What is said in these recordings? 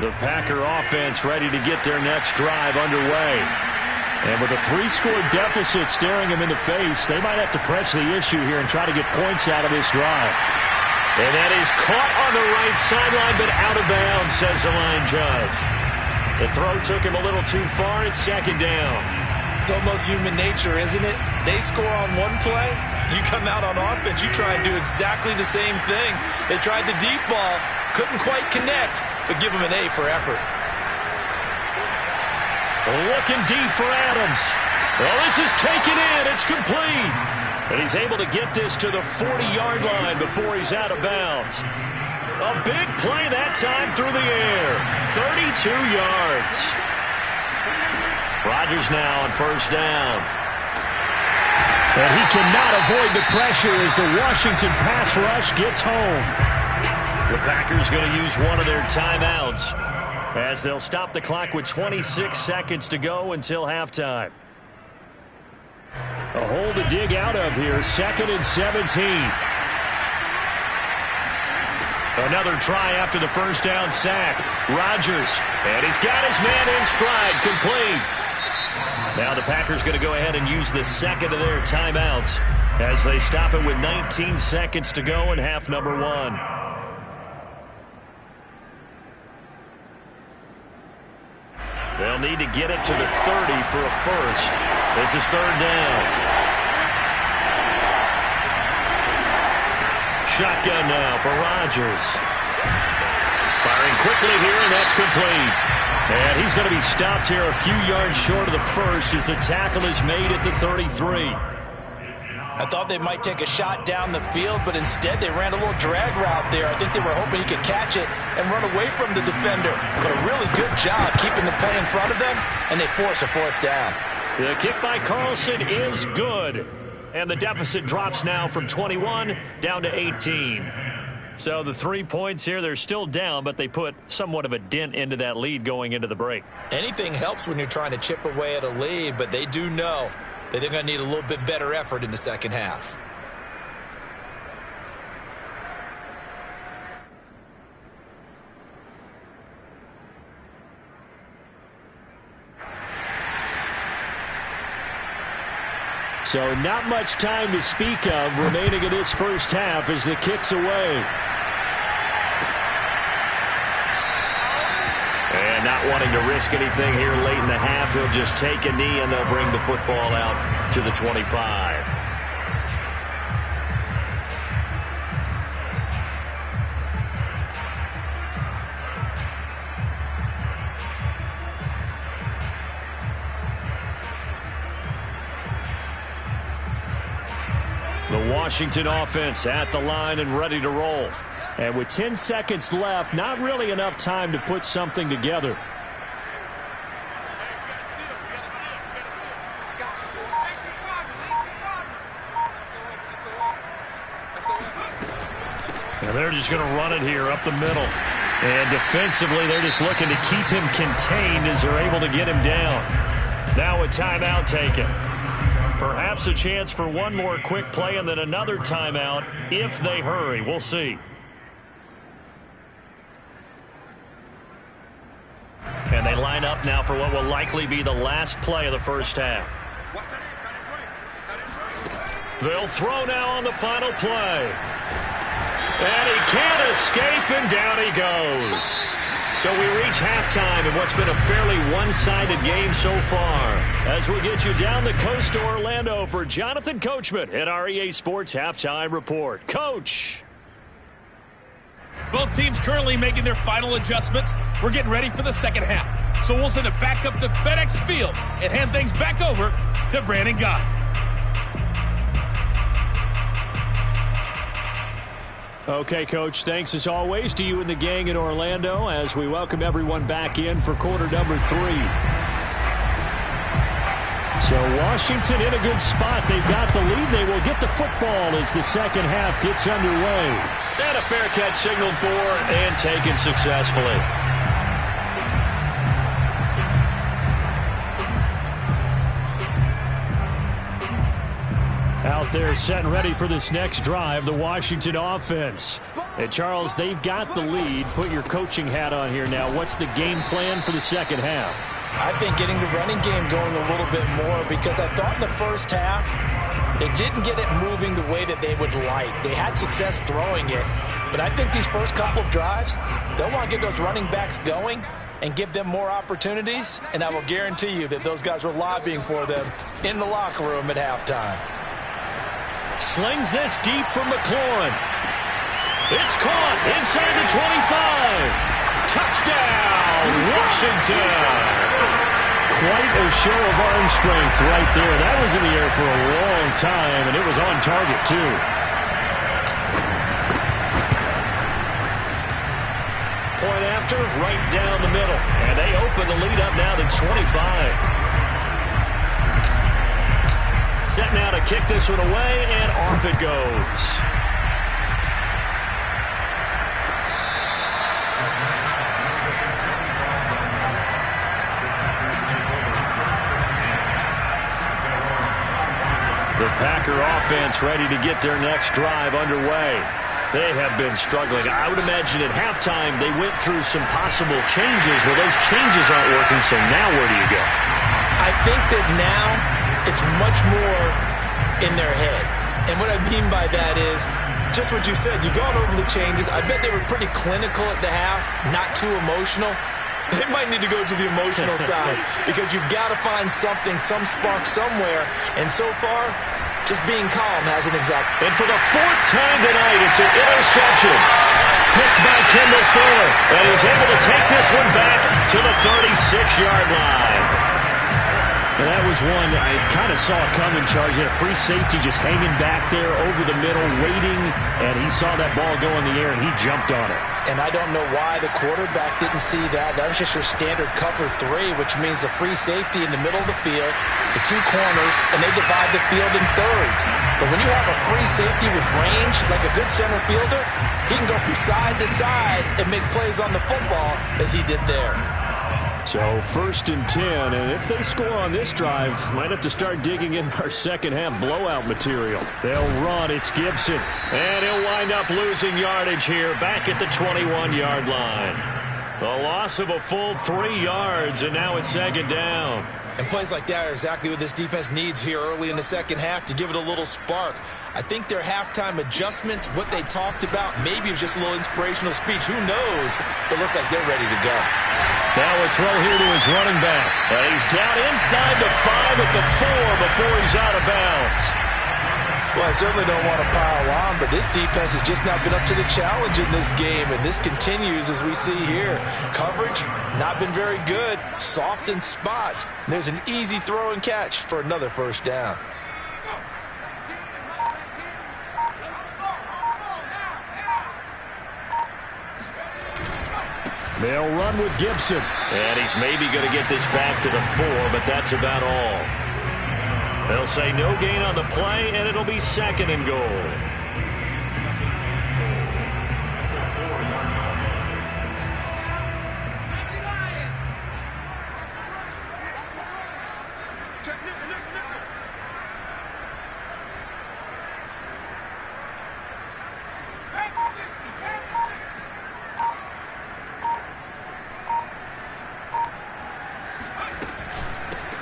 The Packer offense ready to get their next drive underway. And with a 3-score deficit staring them in the face, they might have to press the issue here and try to get points out of this drive. And that is caught on the right sideline, but out of bounds, says the line judge. The throw took him a little too far. It's second down. It's almost human nature, isn't it? They score on one play. You come out on offense, you try and do exactly the same thing. They tried the deep ball, couldn't quite connect, but give them an A for effort. Looking deep for Adams. Well, this is taken in. It's complete. And he's able to get this to the 40-yard line before he's out of bounds. A big play that time through the air. 32 yards. Rodgers now on first down. And he cannot avoid the pressure as the Washington pass rush gets home. The Packers going to use one of their timeouts as they'll stop the clock with 26 seconds to go until halftime. A hole to dig out of here. 2nd and 17. Another try after the first down sack. Rodgers, and he's got his man in stride, complete. Now the Packers going to go ahead and use the second of their timeouts as they stop it with 19 seconds to go in half number 1. They'll need to get it to the 30 for a first. This is third down. Shotgun now for Rodgers. Firing quickly here, and that's complete. And he's going to be stopped here a few yards short of the first as the tackle is made at the 33. I thought they might take a shot down the field, but instead they ran a little drag route there. I think they were hoping he could catch it and run away from the defender. But a really good job keeping the play in front of them, and they force a fourth down. The kick by Carlson is good. And the deficit drops now from 21 down to 18. So the 3 points here, they're still down, but they put somewhat of a dent into that lead going into the break. Anything helps when you're trying to chip away at a lead, but they do know that they're going to need a little bit better effort in the second half. So not much time to speak of remaining in this first half as the kick's away. And not wanting to risk anything here late in the half, he'll just take a knee and they'll bring the football out to the 25. The Washington offense at the line and ready to roll. And with 10 seconds left, not really enough time to put something together. And they're just going to run it here up the middle. And defensively, they're just looking to keep him contained as they're able to get him down. Now a timeout taken. Perhaps a chance for one more quick play and then another timeout if they hurry. We'll see. And they line up now for what will likely be the last play of the first half. They'll throw now on the final play. And he can't escape, and down he goes. So we reach halftime in what's been a fairly one-sided game so far. As we get you down the coast to Orlando for Jonathan Coachman at our EA Sports Halftime Report. Coach. Both teams currently making their final adjustments. We're getting ready for the second half. So we'll send it back up to FedEx Field and hand things back over to Brandon Gott. Okay, Coach, thanks as always to you and the gang in Orlando as we welcome everyone back in for quarter number 3. So Washington in a good spot. They've got the lead. They will get the football as the second half gets underway. And a fair catch signaled for and taken successfully. Out there set and ready for this next drive, the Washington offense. And Charles, they've got the lead. Put your coaching hat on here now. What's the game plan for the second half? I think getting the running game going a little bit more, because I thought in the first half they didn't get it moving the way that they would like. They had success throwing it, but I think these first couple of drives, they'll want to get those running backs going and give them more opportunities, and I will guarantee you that those guys were lobbying for them in the locker room at halftime. Slings this deep for McLaurin. It's caught inside the 25. Touchdown, Washington. Quite a show of arm strength right there. That was in the air for a long time, and it was on target, too. Point after, right down the middle. And they open the lead up now to 25. Set now to kick this one away, and off it goes. The Packer offense ready to get their next drive underway. They have been struggling. I would imagine at halftime they went through some possible changes. Well, those changes aren't working, so now where do you go? I think that now it's much more in their head. And what I mean by that is just what you said. You've gone over the changes. I bet they were pretty clinical at the half, not too emotional. They might need to go to the emotional side, because you've got to find something, some spark somewhere. And so far, just being calm hasn't exactly. And for the fourth time tonight, it's an interception. Picked by Kendall Fuller. And he's able to take this one back to the 36-yard line. And that was one I kind of saw coming, Charge. He had a free safety just hanging back there over the middle, waiting. And he saw that ball go in the air, and he jumped on it. And I don't know why the quarterback didn't see that. That was just your standard cover 3, which means the free safety in the middle of the field, the two corners, and they divide the field in thirds. But when you have a free safety with range, like a good center fielder, he can go from side to side and make plays on the football as he did there. So 1st and 10, and if they score on this drive, might have to start digging in our second half blowout material. They'll run. It's Gibson, and he'll wind up losing yardage here back at the 21-yard line. A loss of a full 3 yards, and now it's 2nd down. And plays like that are exactly what this defense needs here early in the second half to give it a little spark. I think their halftime adjustment, what they talked about, maybe it was just a little inspirational speech. Who knows? But it looks like they're ready to go. Now a throw here to his running back. And he's down inside the 5 at the 4 before he's out of bounds. Well, I certainly don't want to pile on, but this defense has just not been up to the challenge in this game, and this continues as we see here. Coverage, not been very good, soft in spots. There's an easy throw and catch for another 1st down. They'll run with Gibson. And he's maybe going to get this back to the 4, but that's about all. They'll say no gain on the play, and it'll be 2nd and goal.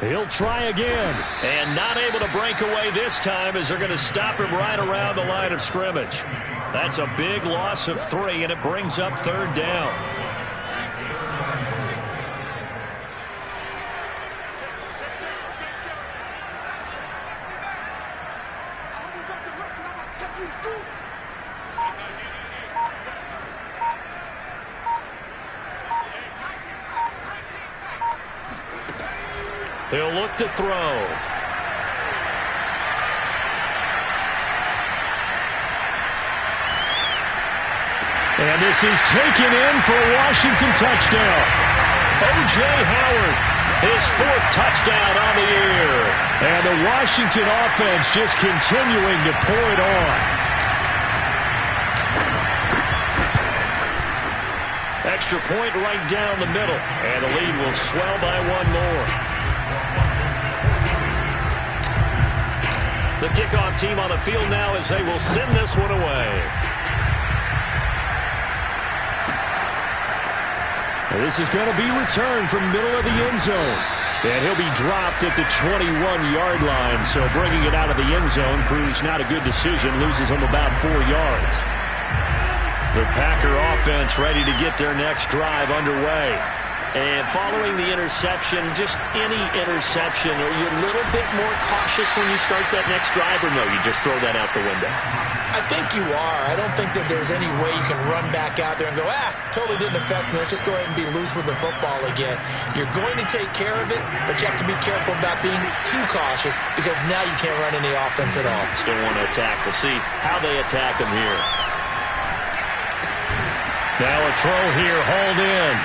He'll try again, and not able to break away this time as they're going to stop him right around the line of scrimmage. That's a big loss of 3, and it brings up 3rd down. He'll look to throw. And this is taken in for a Washington touchdown. O.J. Howard, his 4th touchdown on the year. And the Washington offense just continuing to pour it on. Extra point right down the middle. And the lead will swell by 1 more. The kickoff team on the field now as they will send this one away. And this is going to be returned from middle of the end zone. And he'll be dropped at the 21-yard line. So bringing it out of the end zone proves not a good decision. Loses him about 4 yards. The Packer offense ready to get their next drive underway. And following the interception, just any interception, are you a little bit more cautious when you start that next drive, or no, you just throw that out the window? I think you are. I don't think that there's any way you can run back out there and go, totally didn't affect me. Let's just go ahead and be loose with the football again. You're going to take care of it, but you have to be careful about being too cautious because now you can't run any offense at all. Still want to attack. We'll see how they attack him here. Now a throw here, hauled in.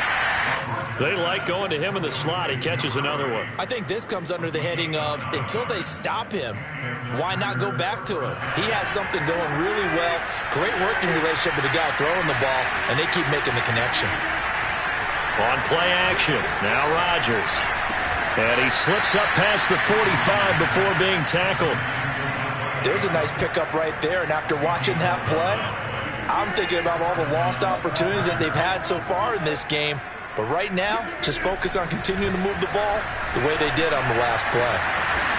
They like going to him in the slot. He catches another one. I think this comes under the heading of until they stop him, why not go back to him? He has something going really well. Great working relationship with the guy throwing the ball, and they keep making the connection. On play action, now Rodgers. And he slips up past the 45 before being tackled. There's a nice pickup right there, and after watching that play, I'm thinking about all the lost opportunities that they've had so far in this game. But right now, just focus on continuing to move the ball the way they did on the last play.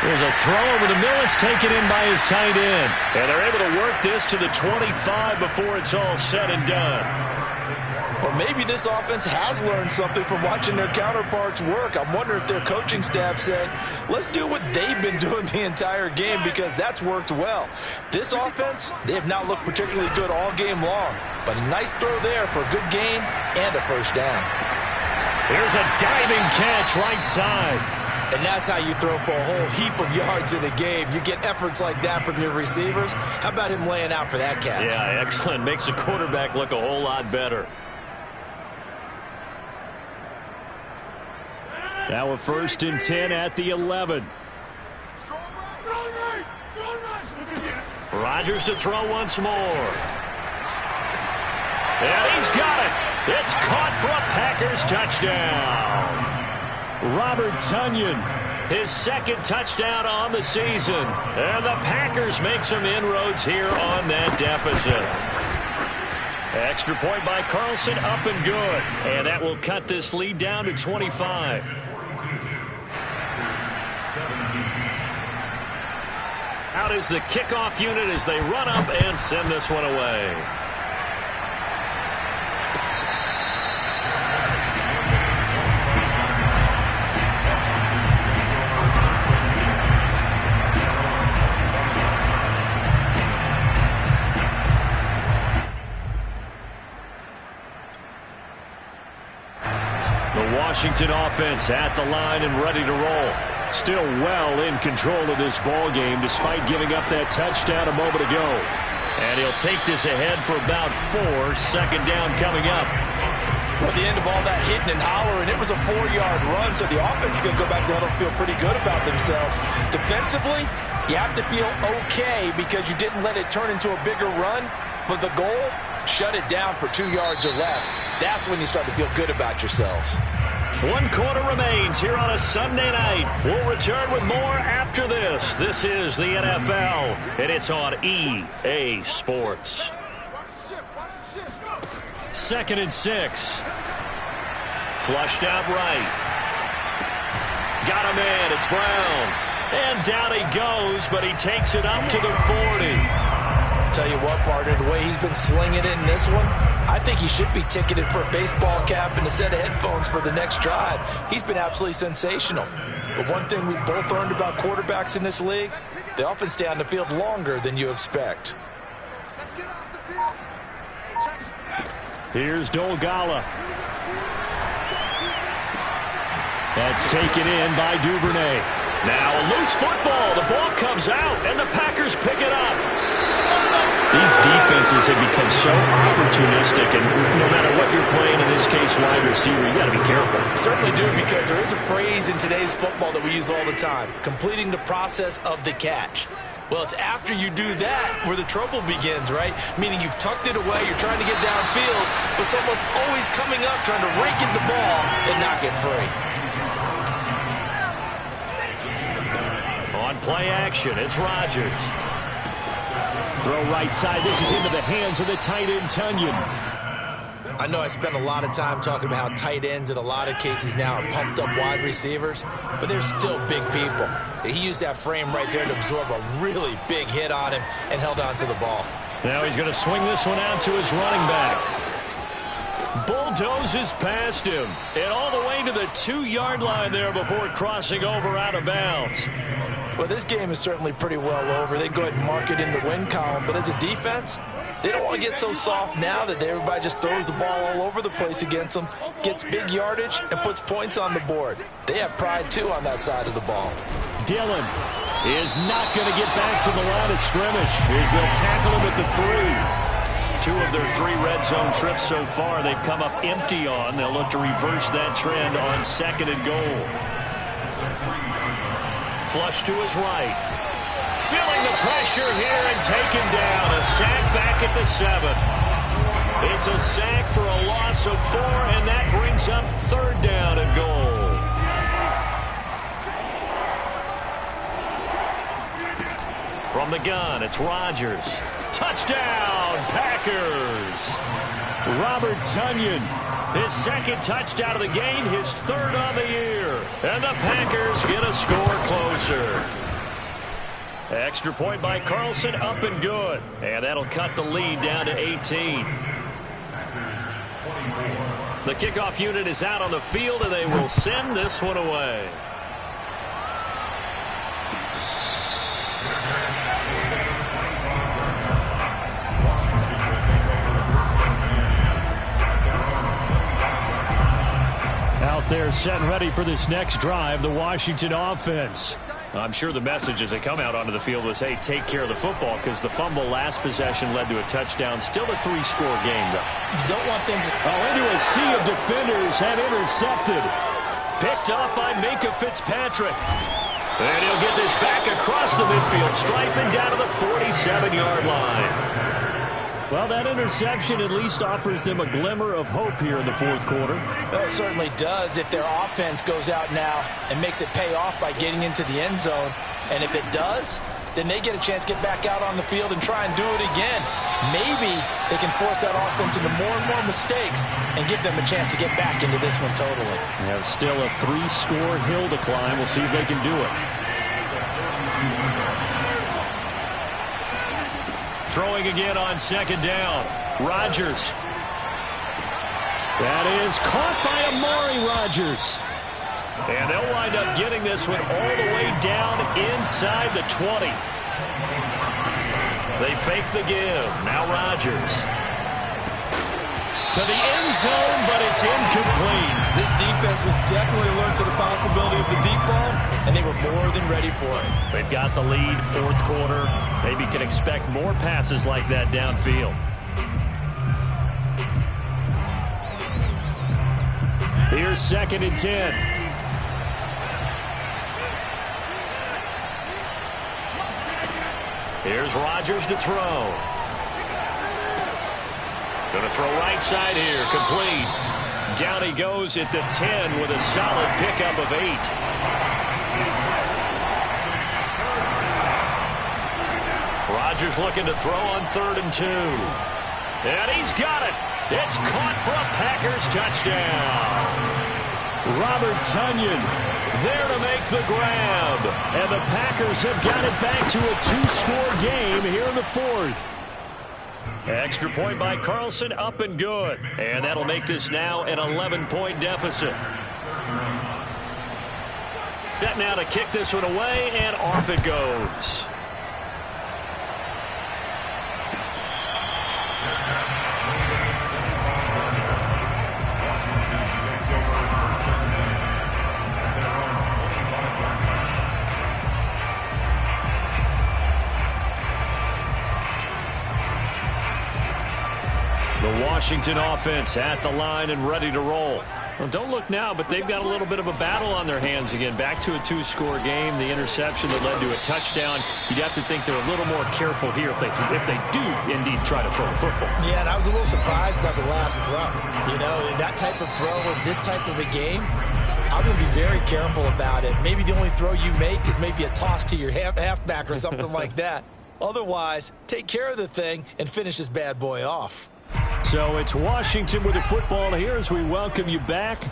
There's a throw over the middle. It's taken in by his tight end. And they're able to work this to the 25 before it's all said and done. Well, maybe this offense has learned something from watching their counterparts work. I'm wondering if their coaching staff said, let's do what they've been doing the entire game because that's worked well. This offense, they have not looked particularly good all game long. But a nice throw there for a good gain and a first down. Here's a diving catch right side. And that's how you throw for a whole heap of yards in a game. You get efforts like that from your receivers. How about him laying out for that catch? Yeah, excellent. Makes the quarterback look a whole lot better. Now a 1st and 10 at the 11. Rodgers to throw once more. And he's got it. It's caught for a Packers touchdown. Robert Tonyan, his 2nd touchdown on the season. And the Packers make some inroads here on that deficit. Extra point by Carlson, up and good. And that will cut this lead down to 25. Out is the kickoff unit as they run up and send this one away. Washington offense at the line and ready to roll. Still well in control of this ball game despite giving up that touchdown a moment ago. And he'll take this ahead for about 4. 2nd down coming up. Well, the end of all that hitting and hollering, it was a 4-yard run, so the offense is going to go back there and feel pretty good about themselves. Defensively, you have to feel okay because you didn't let it turn into a bigger run, but the goal, shut it down for 2 yards or less. That's when you start to feel good about yourselves. 1 quarter remains here on a Sunday night. We'll return with more after this. This is the NFL, and it's on EA Sports. 2nd and 6. Flushed out right. Got a man. It's Brown. And down he goes, but he takes it up to the 40. Tell you what, partner, the way he's been slinging it in this one, I think he should be ticketed for a baseball cap and a set of headphones for the next drive. He's been absolutely sensational. But one thing we've both learned about quarterbacks in this league, they often stay on the field longer than you expect. Here's Dolgala. That's taken in by Duvernay. Now a loose football. The ball comes out, and the Packers pick it up. These defenses have become so opportunistic, and no matter what you're playing, in this case wide receiver, you got to be careful. Certainly do, because there is a phrase in today's football that we use all the time, completing the process of the catch. Well, it's after you do that where the trouble begins, right? Meaning you've tucked it away, you're trying to get downfield, but someone's always coming up trying to rake at the ball and knock it free. On play action, it's Rodgers. Throw right side. This is into the hands of the tight end, Tonyan. I know I spend a lot of time talking about how tight ends in a lot of cases now are pumped up wide receivers, but they're still big people. He used that frame right there to absorb a really big hit on him and held on to the ball. Now he's going to swing this one out to his running back. Bulldozes past him and all the way to the 2-yard line there before crossing over out of bounds. Well, this game is certainly pretty well over. They go ahead and mark it in the win column, but as a defense, they don't want to get so soft now that everybody just throws the ball all over the place against them, gets big yardage, and puts points on the board. They have pride, too, on that side of the ball. Dillon is not going to get back to the line of scrimmage as they'll tackle him at the 3. 2 of their 3 red zone trips so far they've come up empty on. They'll look to reverse that trend on 2nd and goal. Flush to his right. Feeling the pressure here and taken down. A sack back at the 7. It's a sack for a loss of 4, and that brings up 3rd down and goal. From the gun, it's Rodgers. Touchdown, Packers! Robert Tonyan, his 2nd touchdown of the game, his 3rd on the year. And the Packers get a score closer. Extra point by Carlson, up and good. And that'll cut the lead down to 18. The kickoff unit is out on the field, and they will send this one away. Out there set and ready for this next drive, the Washington offense. I'm sure the message as they come out onto the field was, hey, take care of the football, because the fumble last possession led to a touchdown. Still a 3-score game, though. You don't want things... into a sea of defenders and intercepted. Picked up by Minkah Fitzpatrick. And he'll get this back across the midfield stripe and down to the 47-yard line. Well, that interception at least offers them a glimmer of hope here in the 4th quarter. Well, it certainly does if their offense goes out now and makes it pay off by getting into the end zone. And if it does, then they get a chance to get back out on the field and try and do it again. Maybe they can force that offense into more and more mistakes and give them a chance to get back into this one totally. We have still a 3-score hill to climb. We'll see if they can do it. Throwing again on 2nd down. Rodgers. That is caught by Amari Rodgers. And they'll wind up getting this one all the way down inside the 20. They fake the give. Now Rodgers. To the end zone, but it's incomplete. This defense was definitely alert to the possibility of the deep ball, and they were more than ready for it. They've got the lead, 4th quarter. Maybe can expect more passes like that downfield. Here's 2nd and 10. Here's Rodgers to throw. Going to throw right side here, complete. Down he goes at the 10 with a solid pickup of 8. Rodgers looking to throw on 3rd and 2. And he's got it. It's caught for a Packers touchdown. Robert Tonyan there to make the grab. And the Packers have got it back to a 2-score game here in the 4th. Extra point by Carlson, up and good. And that'll make this now an 11-point deficit. Set now to kick this one away, and off it goes. The Washington offense at the line and ready to roll. Well, don't look now, but they've got a little bit of a battle on their hands again. Back to a 2-score game. The interception that led to a touchdown. You'd have to think they're a little more careful here if they do indeed try to throw the football. Yeah, and I was a little surprised by the last throw. You know, that type of throw in this type of a game, I'm going to be very careful about it. Maybe the only throw you make is maybe a toss to your halfback or something like that. Otherwise, take care of the thing and finish this bad boy off. So it's Washington with the football here as we welcome you back.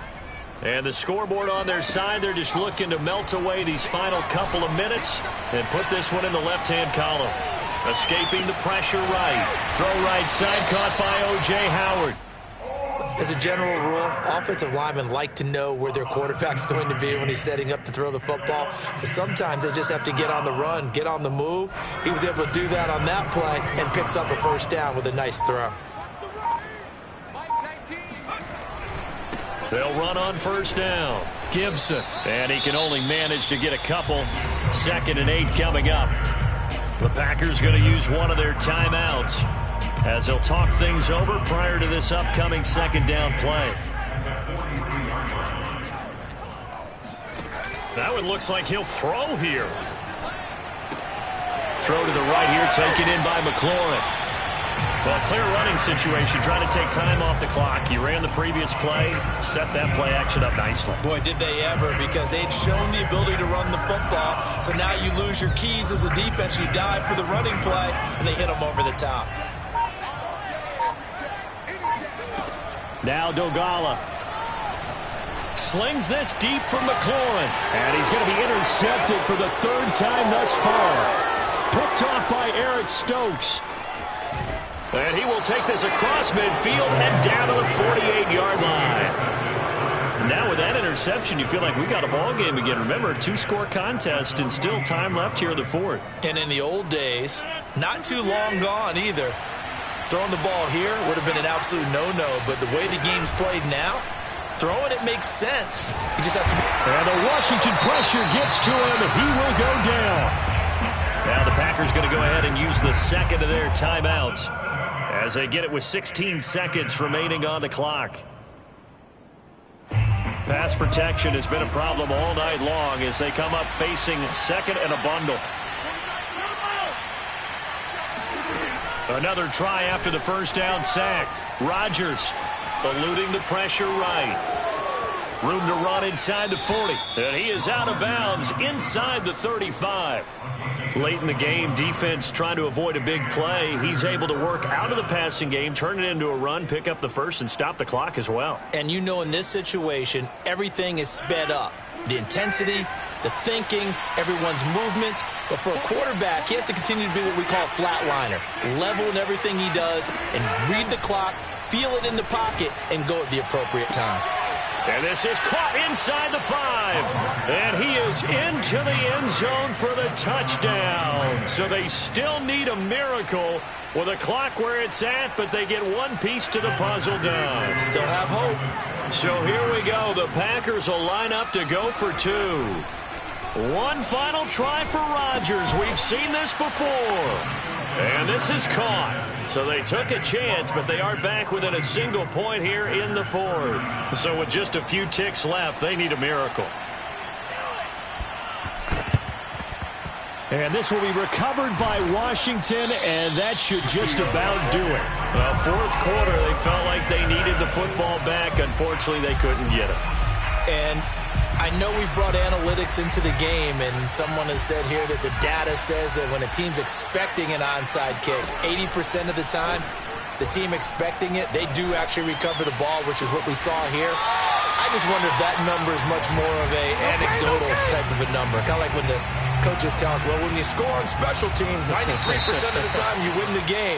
And the scoreboard on their side, they're just looking to melt away these final couple of minutes and put this one in the left-hand column. Escaping the pressure right. Throw right side, caught by O.J. Howard. As a general rule, offensive linemen like to know where their quarterback's going to be when he's setting up to throw the football. But sometimes they just have to get on the run, get on the move. He was able to do that on that play and picks up a first down with a nice throw. They'll run on first down. Gibson. And he can only manage to get a couple. 2nd and 8 coming up. The Packers going to use one of their timeouts as they'll talk things over prior to this upcoming 2nd down play. That one looks like he'll throw here. Throw to the right here, taken in by McLaurin. Well, clear running situation, trying to take time off the clock. He ran the previous play, set that play action up nicely. Boy, did they ever, because they'd shown the ability to run the football. So now you lose your keys as a defense. You dive for the running play, and they hit them over the top. Now Dogala slings this deep from McLaurin. And he's going to be intercepted for the 3rd time thus far. Picked off by Eric Stokes. And he will take this across midfield and down to the 48-yard line. Now with that interception, you feel like we got a ball game again. Remember, 2-score contest and still time left here in the 4th. And in the old days, not too long gone either. Throwing the ball here would have been an absolute no-no, but the way the game's played now, throwing it makes sense. You just have to... And the Washington pressure gets to him. He will go down. Now the Packers going to go ahead and use the 2nd of their timeouts as they get it with 16 seconds remaining on the clock. Pass protection has been a problem all night long as they come up facing 2nd and a bundle. Another try after the first down sack. Rodgers eluding the pressure right. Room to run inside the 40. And he is out of bounds inside the 35. Late in the game, defense trying to avoid a big play. He's able to work out of the passing game, turn it into a run, pick up the first, and stop the clock as well. And you know in this situation, everything is sped up. The intensity, the thinking, everyone's movement. But for a quarterback, he has to continue to be what we call a flatliner. Level in everything he does and read the clock, feel it in the pocket, and go at the appropriate time. And this is caught inside the 5. And he is into the end zone for the touchdown. So they still need a miracle with a clock where it's at, but they get one piece to the puzzle done. Still have hope. So here we go. The Packers will line up to go for 2. One final try for Rodgers. We've seen this before. And this is caught. So they took a chance, but they are back within a single point here in the 4th. So with just a few ticks left, they need a miracle. And this will be recovered by Washington, and that should just about do it. Well, 4th quarter, they felt like they needed the football back. Unfortunately, they couldn't get it. And I know we brought analytics into the game, and someone has said here that the data says that when a team's expecting an onside kick, 80% of the time, the team expecting it, they do actually recover the ball, which is what we saw here. I just wonder if that number is much more of a anecdotal type of a number. Kind of like when the coaches tell us, well, when you score on special teams, 93% of the time you win the game.